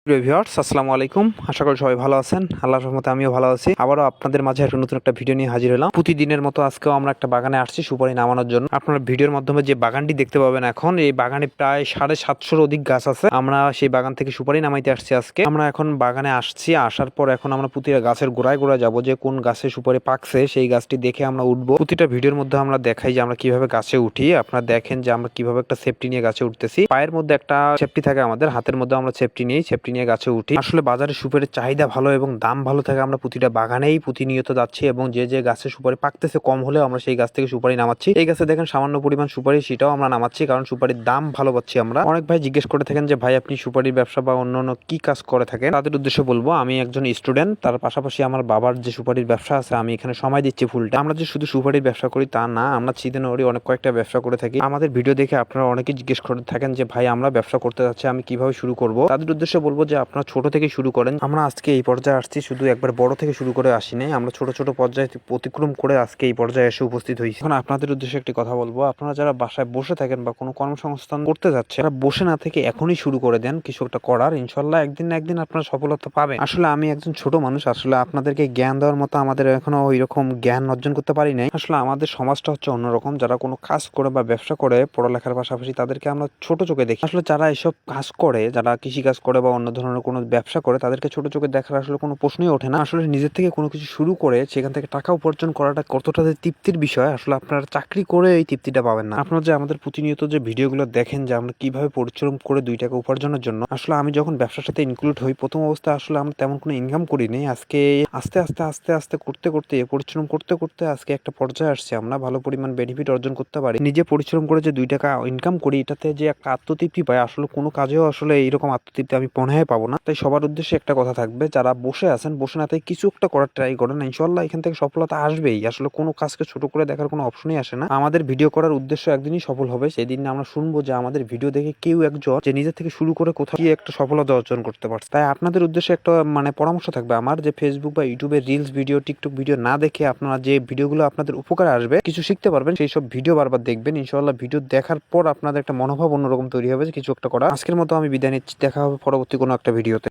প্রিয় ভিউয়ার্স, আসসালামু আলাইকুম। আশা করি সবাই ভালো আছেন। আল্লাহর রহমতে আমিও ভালো আছি। আবারও আপনাদের মাঝে একটা নতুন একটা ভিডিও নিয়ে হাজির হলাম। প্রতিদিনের মতো আজকেও আমরা একটা বাগানে আসছি সুপারি নামানোর জন্য। আপনারা ভিডিওর মাধ্যমে যে বাগানটি দেখতে পাবেন এখন, এই বাগানে প্রায় 750-র অধিক গাছ আছে। আমরা সেই বাগান থেকে সুপারি নামাইতে আসছি আজকে। আমরা এখন বাগানে আসছি, আসার পর এখন আমরা প্রতিটা গাছের গোড়ায় গোড়ায় যাবো, যে কোন গাছে সুপারি পাকছে সেই গাছটি দেখে আমরা উঠবো। প্রতিটা ভিডিওর মধ্যে আমরা দেখাই যে আমরা কিভাবে গাছে উঠি। আপনারা দেখেন যে আমরা কিভাবে একটা সেফটি নিয়ে গাছে উঠতেছি। পায়ের মধ্যে একটা সেফটি থাকে, আমাদের হাতের মধ্যে আমরা সেফটি নিয়ে গাছে উঠি। আসলে বাজারে সুপারির চাহিদা ভালো এবং দাম ভালো থাকে। আমরা প্রতিটা বাগানেই প্রতিনিয়ত যাচ্ছি এবং যে গাছে সুপারি পাকতেছে কম হলেও আমরা সেই গাছ থেকে সুপারি নামাচ্ছি। এই গাছে দেখেন সামান্য পরিমাণ সুপারি, সেটাও আমরা নামাচ্ছি, কারণ সুপারির দাম ভালো পাচ্ছি আমরা। অনেক ভাই জিজ্ঞেস করে থাকেন যে ভাই আপনি সুপারির ব্যবসা বা অন্য কি কাজ করে থাকেন। তাদের উদ্দেশ্যে বলবো, আমি একজন স্টুডেন্ট, তার পাশাপাশি আমার বাবার যে সুপারির ব্যবসা আছে, আমি এখানে সময় দিচ্ছি ফুলটা। আমরা যে শুধু সুপারির ব্যবসা করি তা না, আমরা সিজনারি অনেক কয়েকটা ব্যবসা করে থাকি। আমাদের ভিডিও দেখে আপনারা অনেকেই জিজ্ঞেস করে থাকেন যে ভাই আমরা ব্যবসা করতে যাচ্ছি, আমি কিভাবে শুরু করব। তাদের উদ্দেশ্যে বলবো যে আপনারা ছোট থেকে শুরু করেন। আমরা আজকে এই পর্যায়ে আসছি, শুধু একবার বড় থেকে শুরু করে আসি নাই, আমরা ছোট ছোট পর্যায়ে অতিক্রম করে আজকে এই পর্যায়ে এসে উপস্থিত হয়েছি। এখন আপনাদের উদ্দেশ্যে একটি কথা বলবো, আপনারা যারা বাসায় বসে থাকেন বা কোনো কর্মসংস্থান করতে যাচ্ছে, তারা বসে না থেকে এখনই শুরু করে দেন কিছু একটা করার। ইনশাল্লাহ একদিন না একদিন আপনারা সফলতা পাবেন। আসলে আমি একজন ছোট মানুষ, আসলে আপনাদেরকে জ্ঞান দেওয়ার মতো আমাদের এখনো ওই রকম জ্ঞান অর্জন করতে পারি নাই। আসলে আমাদের সমাজটা হচ্ছে অন্যরকম, যারা কোনো কাজ করে বা ব্যবসা করে পড়ালেখার পাশাপাশি, তাদেরকে আমরা ছোট চোখে দেখি। আসলে যারা এসব কাজ করে, যারা কৃষি কাজ করে বা অন্য ধরনের কোনো ব্যবসা করে, তাদেরকে ছোট চোখে দেখার আসলে কোনো প্রশ্নই ওঠে না। আসলে নিজের থেকে কোনো কিছু শুরু করে সেখান থেকে টাকা উপার্জন করাটা কতটা যে তৃপ্তির বিষয়, আসলে আপনারা চাকরি করে এই তৃপ্তিটা পাবেন না। আপনারা যে আমাদের প্রতিনিয়ত যে ভিডিওগুলো দেখেন যে আমরা কিভাবে পরিশ্রম করে 2 টাকা উপার্জনের জন্য, আসলে আমি যখন ব্যবসার সাথে ইনক্লুড হই, প্রথম অবস্থায় আসলে আমরা তেমন কোনো ইনকাম করিনি। আজকে আস্তে আস্তে আস্তে আস্তে করতে করতে পরিশ্রম করতে করতে আজকে একটা পর্যায়ে আসছে, আমরা ভালো পরিমাণ বেনিফিট অর্জন করতে পারি। নিজে পরিশ্রম করে যে 2 টাকা ইনকাম করি, এটাতে যে একটা আত্মতৃপ্তি পাই, আসলে কোনো কাজেও আসলে এইরকম আত্মতৃপ্তি আমি মনে হয় পাবো না। তাই সবার উদ্দেশ্যে একটা কথা থাকবে, যারা বসে আছেন, বসে না থেকে কিছু একটা করার ট্রাই করেন, ইনশাল্লাহ এখান থেকে সফলতা আসবেই। আসলে কোনো কাজকে ছোট করে দেখার কোনো অপশনই আসে না। আমাদের ভিডিও করার উদ্দেশ্য একদিনই সফল হবে, সেদিন আমরা শুনবো যে আমাদের ভিডিও দেখে কেউ একজন যে নিজের থেকে শুরু করে কোথাও গিয়ে একটা সফলতা অর্জন করতে পারছে। তাই আপনাদের উদ্দেশ্যে একটা পরামর্শ থাকবে আমার, যে ফেসবুক বা ইউটিউবে রিলস ভিডিও, টিকটক ভিডিও না দেখে আপনারা যে ভিডিওগুলো আপনাদের উপকারে আসবে, কিছু শিখতে পারবেন, সেই সব ভিডিও বারবার দেখবেন। ইনশাল্লাহ ভিডিও দেখার পর আপনাদের একটা মনোভাব অন্যরকম তৈরি হবে যে কিছু একটা করা। আজকের মতো আমি বিদায় নিচ্ছি, দেখা হবে পরবর্তী কোনো একটা ভিডিওতে।